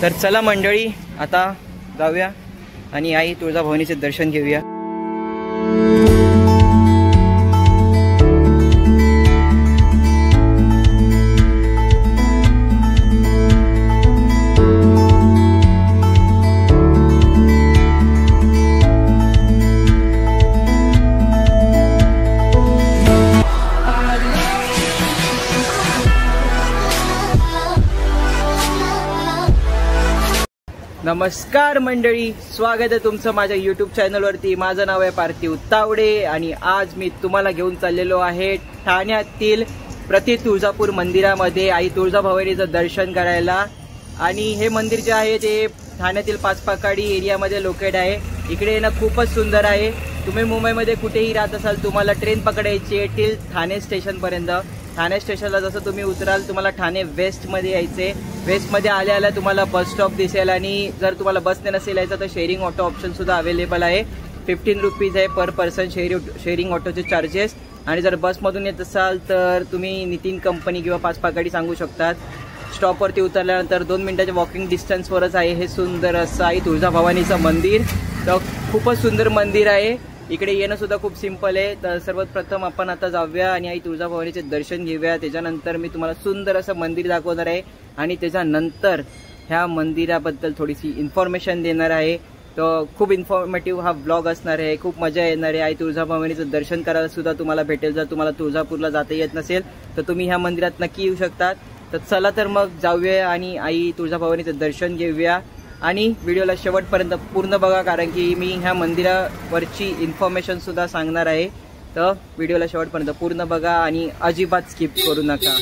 तर चला मंडळी, आता जाऊया आणि आई तुळजाभवानीचे दर्शन घेऊया। नमस्कार मंडळी, स्वागत आहे तुमचं माझ्या YouTube चॅनलवरती। माझं नाव आहे पार्थिव तावडे आणि आज मी तुम्हाला घेऊन चाललेलो आहे ठाण्यातील प्रति तुळजापूर मंदिरामध्ये आई तुळजाभवानीचं दर्शन करायला। आणि हे मंदिर जे आहे ते ठाण्यातील पाचपाकाडी एरियामध्ये लोकेट आहे। इकडे येणं खूपच सुंदर आहे। तुम्ही मुंबईमध्ये कुठेही राहत असाल, तुम्हाला ट्रेन पकडायची आहे टिल ठाणे स्टेशनपर्यंत। ठाणे स्टेशनला जसं तुम्ही उतराल तुम्हाला ठाणे वेस्टमध्ये यायचे। वेस्टमध्ये आल्या तुम्हाला बस स्टॉप दिसेल आणि जर तुम्हाला बसने नसेल यायचं तर शेअरिंग ऑटो ऑप्शन सुद्धा अवेलेबल आहे। 15 रुपीज आहे पर पर्सन शेअरिंग ऑटोचे चार्जेस। आणि जर बसमधून येत असाल तर तुम्ही नितीन कंपनी किंवा पाचपाकाडी सांगू शकतात। स्टॉपवरती उतरल्यानंतर 2 मिनिटाच्या वॉकिंग डिस्टन्सवरच आहे हे सुंदर असं आई तुळजाभवानीचं मंदिर। तर खूपच सुंदर मंदिर आहे। इकडे येणं सुद्धा खूप सिंपल आहे। तर सर्वप्रथम आपण आता जाऊया आणि आई तुळजाभवानीचे दर्शन घेऊया। त्याच्यानंतर मी तुम्हाला सुंदर असं मंदिर दाखवणार आहे आणि त्याच्यानंतर ह्या मंदिराबद्दल थोडीशी इन्फॉर्मेशन देणार आहे। तर खूप इन्फॉर्मेटिव्ह हा ब्लॉग असणार आहे। खूप मजा येणार आहे। आई तुळजाभवानीचं दर्शन करायला सुद्धा तुम्हाला भेटेल। जर तुम्हाला तुळजापूरला जाता येत नसेल तर तुम्ही ह्या मंदिरात नक्की येऊ शकतात। तर चला तर मग जाऊया आणि आई तुळजाभवानीचं दर्शन घेऊया आणि व्हिडिओला शेवटपर्यंत पूर्ण बघा, कारण की मी ह्या मंदिरावरची इन्फॉर्मेशन सुद्धा सांगणार आहे। तर व्हिडिओला शेवटपर्यंत पूर्ण बघा आणि अजिबात स्किप करू नका।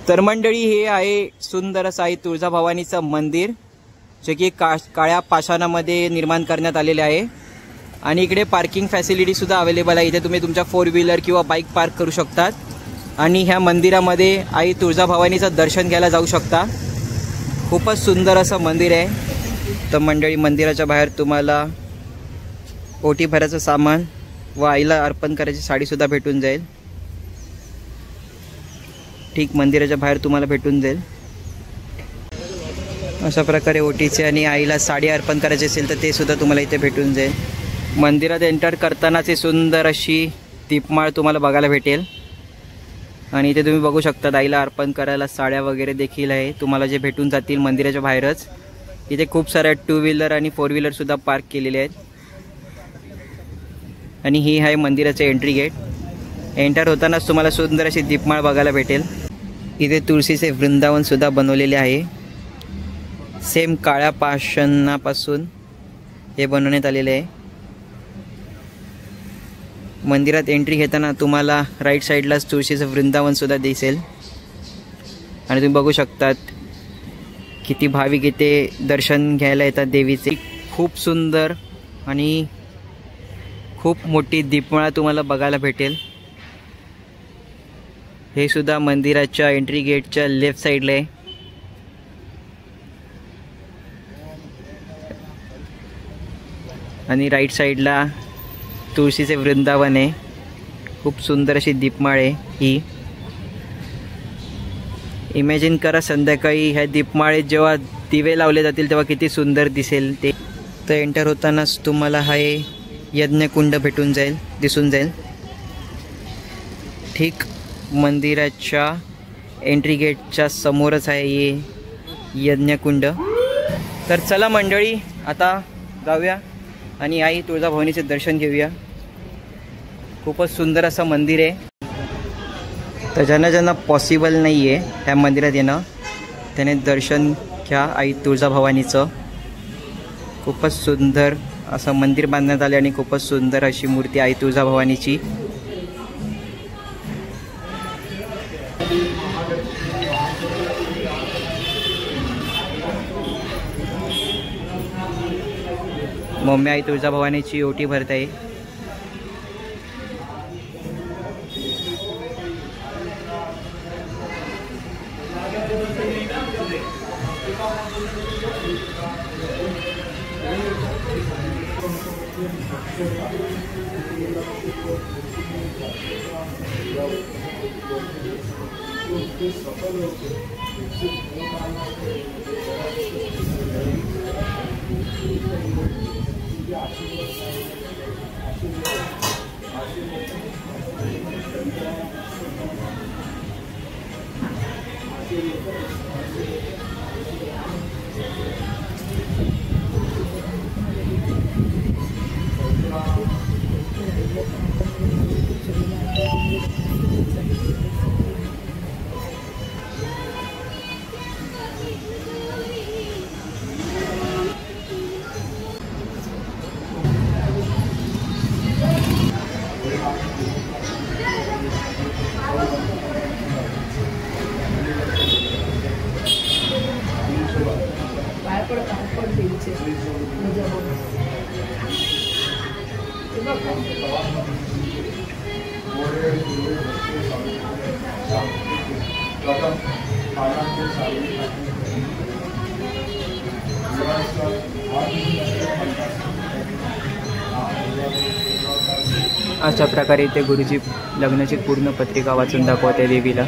तर मंडळी, हे आहे सुंदर असं आई तुळजाभवानीचं मंदिर, जे की काळ्या पाषाणामध्ये निर्माण करण्यात आलेले आहे। आणि इकडे पार्किंग फॅसिलिटी सुद्धा अवेलेबल आहे। इथे तुम्ही तुमच्या 4 व्हीलर किंवा बाईक पार्क करू शकतात आणि ह्या मंदिरामध्ये आई तुळजाभवानीचं दर्शन घ्यायला जाऊ शकता। खूपच सुंदर असं मंदिर आहे। तर मंडळी, मंदिराच्या बाहेर तुम्हाला ओटी भराचं सामान व आईला अर्पण करायची साडीसुद्धा भेटून जाईल। ठीक मंदिराच्या बाहेर तुम्हाला भेटून जाईल। अशा प्रकारे ओटीचे आणि आईला साडी अर्पण करायची असेल तर ते सुद्धा तुम्हाला इथे भेटून जाईल। मंदिरात एंटर करतानाच सुंदर अशी दीपमाळ तुम्हाला बघायला भेटेल आणि इथे तुम्ही बघू शकता आईला अर्पण करायला साड्या वगैरे देखील आहे तुम्हाला, जे भेटून जातील मंदिराच्या बाहेरच। इथे खूप साऱ्या 2 व्हीलर आणि 4 व्हीलर सुद्धा पार्क केलेले आहेत। आणि ही आहे मंदिराचे एंट्री गेट। एंटर होतानाच तुम्हाला सुंदर अशी दीपमाळ बघायला भेटेल। इथे तुळशीचे वृंदावन सुद्धा बनवलेले आहे। सेम काळ्या पाषाणापासून हे बनवण्यात आलेले आहे। मंदिरात एंट्री घेताना तुम्हाला राईट साईडलाच तुळशीचं वृंदावन सुद्धा दिसेल आणि तुम्ही बघू शकतात किती भाविक इथे दर्शन घ्यायला येतात देवीचे। खूप सुंदर आणि खूप मोठी दीपमाळा तुम्हाला बघायला भेटेल। हे सुद्धा मंदिराच्या एंट्री गेटच्या लेफ्ट साईडला आहे। आणि राईट साईडला तुळशीचे वृंदावन आहे। खूप सुंदर अशी दीपमाळ आहे ही। इमॅजिन करा संध्याकाळी ह्या दीपमाळेत जेव्हा दिवे लावले जातील तेव्हा किती सुंदर दिसेल ते। तर एंटर होतानाच तुम्हाला हा यज्ञकुंड दिसून जाईल। ठीक मंदिराच्या एंट्री गेटच्या समोरच आहे हे यज्ञकुंड। तर चला मंडळी, आता जाऊया आणि आई तुळजाभवानीचे दर्शन घेऊया। खूपच सुंदर असं मंदिर आहे। तर ज्यांना पॉसिबल नाही आहे ह्या मंदिरात येणं, त्याने दर्शन घ्या आई तुळजाभवानीचं। खूपच सुंदर असं मंदिर बांधण्यात आले आणि खूपच सुंदर अशी मूर्ती आई तुळजाभवानीची। मम्मी आई तुळजाभवानीची ओटी भरत आहे। गुरुचे अशा प्रकारे ते गुरुजी लग्नाची पूर्ण पत्रिका वाचून दाखवते देवीला.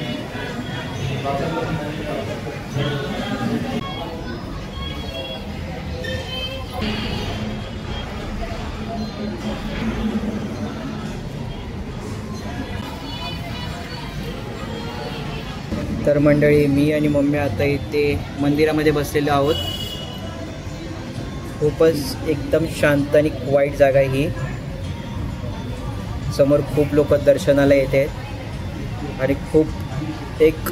तर मंडळी, मी आणि मम्मी आता इथे मंदिरामध्ये बसलेलो आहोत. खूपच एकदम शांत आणि वाईट जागा आहे ही. समोर खूप लोक दर्शनाला येत आहेत आणि खूप एक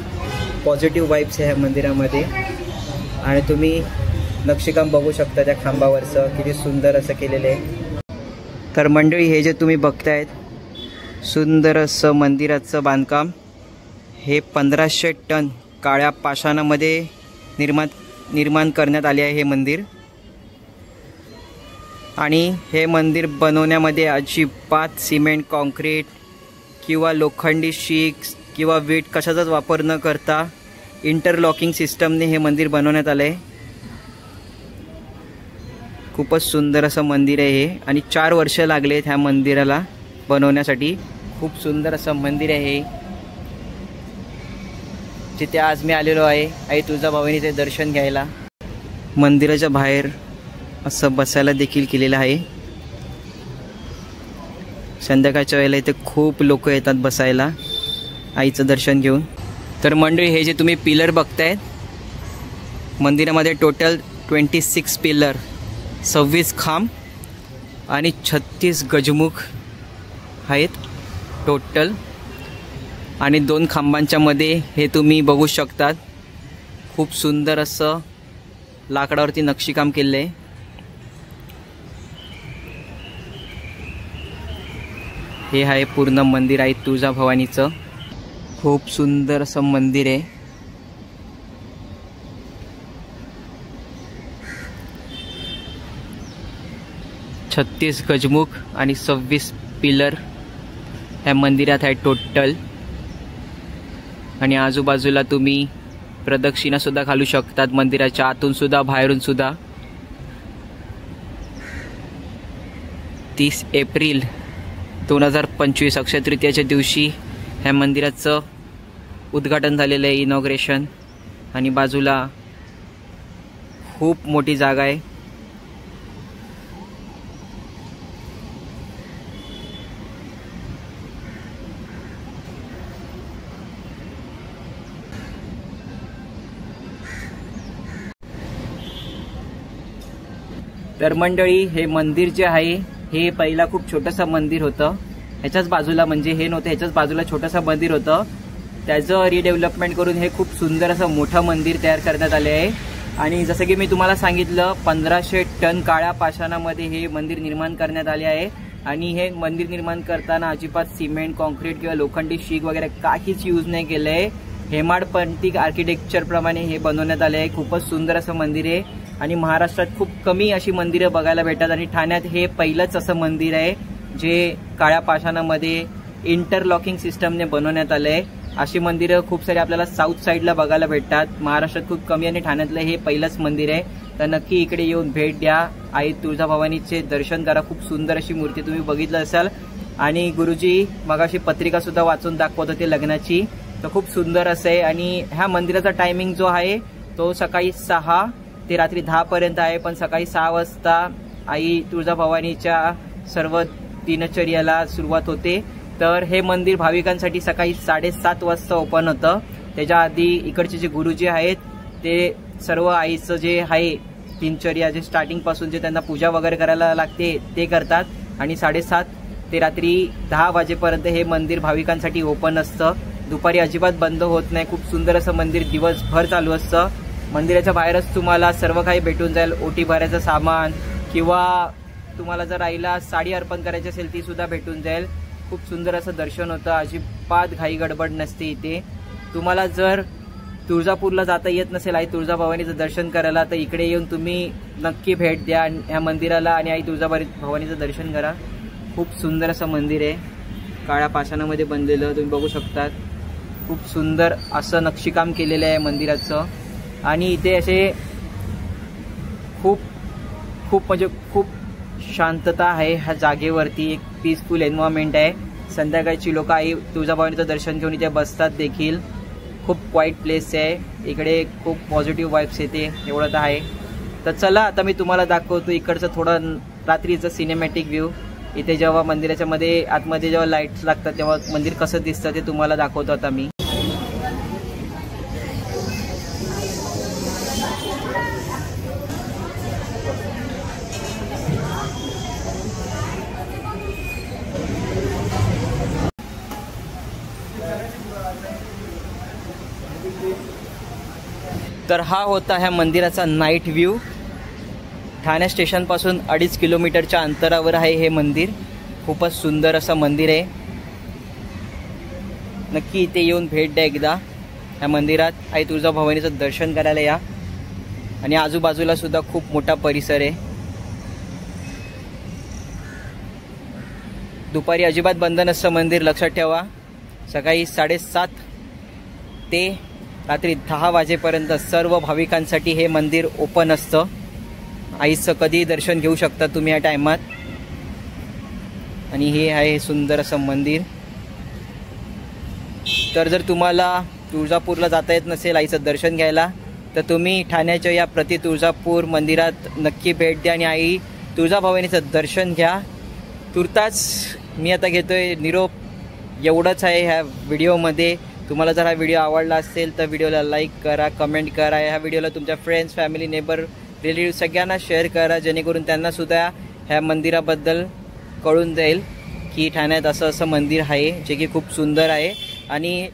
पॉझिटिव्ह वाईब्स आहे ह्या मंदिरामध्ये. आणि तुम्ही नक्षीकाम बघू शकता त्या खांबावरचं, किती सुंदर असं केलेलं आहे. तर मंडळी, हे जे तुम्ही बघतायत सुंदर असं मंदिराचं बांधकाम, हे 1500 टन काळ्या पाषाणामध्ये निर्माण करण्यात आले आहे हे मंदिर. आणि हे मंदिर बनवण्यामध्ये अजिबात सिमेंट, कॉन्क्रीट किंवा लोखंडी शीट्स किंवा वीट कशाचाच वापर न करता इंटरलॉकिंग सिस्टमने हे मंदिर बनवण्यात आलं आहे. खूपच सुंदर असं मंदिर आहे हे. आणि 4 वर्ष लागले ह्या मंदिराला बनवण्यासाठी. खूप सुंदर असं मंदिर आहे जिथे आज मी आलेलो आहे आई तुळजाभवानीचे दर्शन घ्यायला. मंदिराच्या बाहेर असं बसायला देखील केलेलं आहे. संध्याकाळच्या वेळेला इथे खूप लोक येतात बसायला आईचं दर्शन घेऊन. तर मंडळी, हे जे तुम्ही पिलर बघतायत, मंदिरामध्ये टोटल 26 पिलर, 26 खांब आणि 36 गजमुख आहेत टोटल. आणि 2 खांबांच्या मध्ये हे तुम्ही बघू शकतात खूप सुंदर असं लाकडावरती नक्षीकाम केलं आहे. हे आहे पूर्ण मंदिर आहे तुळजाभवानीचं. खूप सुंदर असं मंदिर आहे. छत्तीस गजमुख आणि 26 पिलर ह्या मंदिरात आहे टोटल. आणि आजूबाजूला तुम्ही प्रदक्षिणा सुद्धा घालू शकतात मंदिराच्या आतून सुद्धा बाहेरून सुद्धा. 30 एप्रिल 2025 अक्षय तृतीयाच्या दिवशी ह्या मंदिराचं उद्घाटन झालेलं आहे, इनॉग्रेशन. आणि बाजूला खूप मोठी जागा आहे. तर मंडळी, हे मंदिर जे आहे हे पहिला खूप छोटंसं मंदिर होतं. ह्याच्याच बाजूला, म्हणजे हे नव्हतं, ह्याच्याच बाजूला छोटंसं मंदिर होतं. त्याचं रिडेव्हलपमेंट करून हे खूप सुंदर असं मोठं मंदिर तयार करण्यात आले आहे. आणि जसं की मी तुम्हाला सांगितलं, 1500 टन काळ्या पाषाणामध्ये हे मंदिर निर्माण करण्यात आले आहे. आणि हे मंदिर निर्माण करताना अजिबात सिमेंट, कॉन्क्रीट किंवा लोखंडी शीट वगैरे काहीच यूज नाही केलं आहे. हेमाडपंथी आर्किटेक्चर प्रमाणे हे बनवण्यात आले आहे. खूपच सुंदर असं मंदिर आहे. आणि महाराष्ट्रात खूप कमी अशी मंदिरं बघायला भेटतात आणि ठाण्यात हे पहिलंच असं मंदिर आहे जे काळ्या पाषाणामध्ये इंटरलॉकिंग सिस्टमने बनवण्यात आलं आहे. अशी मंदिरं खूप सारी आपल्याला साऊथ साईडला बघायला भेटतात, महाराष्ट्रात खूप कमी, आणि ठाण्यातलं हे पहिलंच मंदिर आहे. तर नक्की इकडे येऊन भेट द्या, आई तुळजाभवानीचे दर्शन करा. खूप सुंदर अशी मूर्ती तुम्ही बघितलं असाल. आणि गुरुजी मगाशी पत्रिका सुद्धा वाचून दाखवत होते लग्नाची, तर खूप सुंदर असं आहे. आणि ह्या मंदिराचा टायमिंग जो आहे तो सकाळी 6 ते रात्री 10 पर्यंत आहे. पण सकाळी 6 वाजता आई तुळजाभवानीच्या सर्व दिनचर्याला सुरुवात होते. तर हे मंदिर भाविकांसाठी सकाळी 7:30 वाजता ओपन होतं. त्याच्या आधी इकडचे जे गुरुजी आहेत ते सर्व आईचं जे आहे दिनचर्या, जे स्टार्टिंग पासून जे त्यांना पूजा वगैरे करायला लागते ते करतात. आणि 7:30 ते रात्री 10 वाजेपर्यंत हे मंदिर भाविकांसाठी ओपन असतं. दुपारी अजिबात बंद होत नाही. खूप सुंदर असं मंदिर दिवसभर चालू असतं. मंदिराच्या बाहेरच तुम्हाला सर्व काही भेटून जाईल. ओटी भरायचं सामान किंवा तुम्हाला जर आईला साडी अर्पण करायची असेल ती सुद्धा भेटून जाईल. खूप सुंदर असं दर्शन होतं. अजिबात घाई गडबड नसते इथे. तुम्हाला जर तुळजापूरला जाता येत नसेल आई तुळजाभवानीचं दर्शन करायला, तर इकडे येऊन तुम्ही नक्की भेट द्या ह्या मंदिराला आणि आई तुळजाभवानीचं दर्शन करा. खूप सुंदर असं मंदिर आहे, काळ्या पाषाणामध्ये बनलेलं तुम्ही बघू शकतात. खूप सुंदर असं नक्षीकाम केलेलं आहे मंदिराचं. आणि इथे असे खूप खूप म्हणजे खूप शांतता आहे ह्या जागेवरती. एक पीसफुल एन्व्हायरमेंट आहे. संध्याकाळची लोक आई तुळजाभवानीचं दर्शन घेऊन इथे बसतात देखील. खूप क्वाईट प्लेस आहे, इकडे खूप पॉझिटिव्ह वाईब्स येते, एवढं तर आहे. तर चला आता मी तुम्हाला दाखवतो इकडचं थोडं रात्रीचं सिनेमॅटिक व्ह्यू. इथे जेव्हा मंदिराच्या मध्ये आतमध्ये जेव्हा लाईट्स लागतात तेव्हा मंदिर कसं दिसतं ते तुम्हाला दाखवतो आता मी. तर हा होता ह्या मंदिराचा नाईट व्ह्यू. ठाणे स्टेशनपासून 2.5 किलोमीटरच्या अंतरावर आहे हे मंदिर. खूपच सुंदर असं मंदिर आहे. नक्की इथे येऊन भेट द्या एकदा ह्या मंदिरात. आई तुळजाभवानीचं दर्शन करायला या. आणि आजूबाजूला सुद्धा खूप मोठा परिसर आहे. दुपारी अजिबात बंद नसतं मंदिर, लक्षात ठेवा. सकाळी 7:30 ते रात्री 10 वाजेपर्यंत सर्व भाविकांसाठी हे मंदिर ओपन असतं. आईचं कधीही दर्शन घेऊ शकता तुम्ही या टायमात. आणि हे आहे सुंदर असं मंदिर. तर जर तुम्हाला तुळजापूरला जाता येत नसेल आईचं दर्शन घ्यायला, तर तुम्ही ठाण्याच्या या प्रति तुळजापूर मंदिरात नक्की भेट द्या आणि आई तुळजाभवानीचं दर्शन घ्या. तुर्तास मी आता घेतोय निरोप. एवढंच आहे ह्या व्हिडिओमध्ये. तुम्हाला जर हा व्हिडिओ आवडला असेल तर व्हिडिओला लाईक करा, कमेंट करा. ह्या व्हिडिओला तुमच्या फ्रेंड्स, फॅमिली, नेबर, रिलेटिव्ह सगळ्यांना शेअर करा, जेणेकरून त्यांनासुद्धा ह्या मंदिराबद्दल कळून जाईल की ठाण्यात असं मंदिर आहे जे की खूप सुंदर आहे. आणि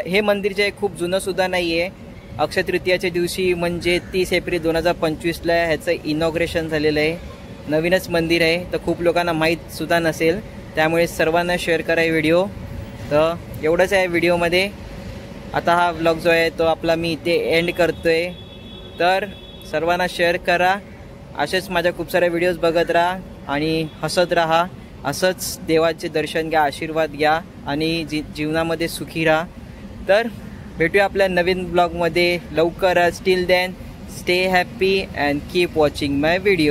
हे मंदिर जे खूप जुनंसुद्धा नाही आहे. अक्षय तृतीयाच्या दिवशी म्हणजे 30 एप्रिल 2025ला ह्याचं इनॉग्रेशन झालेलं आहे. नवीनच मंदिर आहे, तर खूप लोकांना माहीतसुद्धा नसेल. त्यामुळे सर्वांना शेअर करा हे व्हिडिओ. तर एवढंच आहे व्हिडिओमध्ये. आता हा व्लॉग जो आहे तो आपला मी इथे एंड करतोय. तर सर्वांना शेअर करा. असेच माझ्या खूप साऱ्या व्हिडिओज बघत राहा आणि हसत राहा. असंच देवाचे दर्शन घ्या, आशीर्वाद घ्या आणि जीवनामध्ये सुखी राहा. तर भेटूया आपल्या नवीन ब्लॉगमध्ये लवकरच. Till then stay happy and keep watching my video.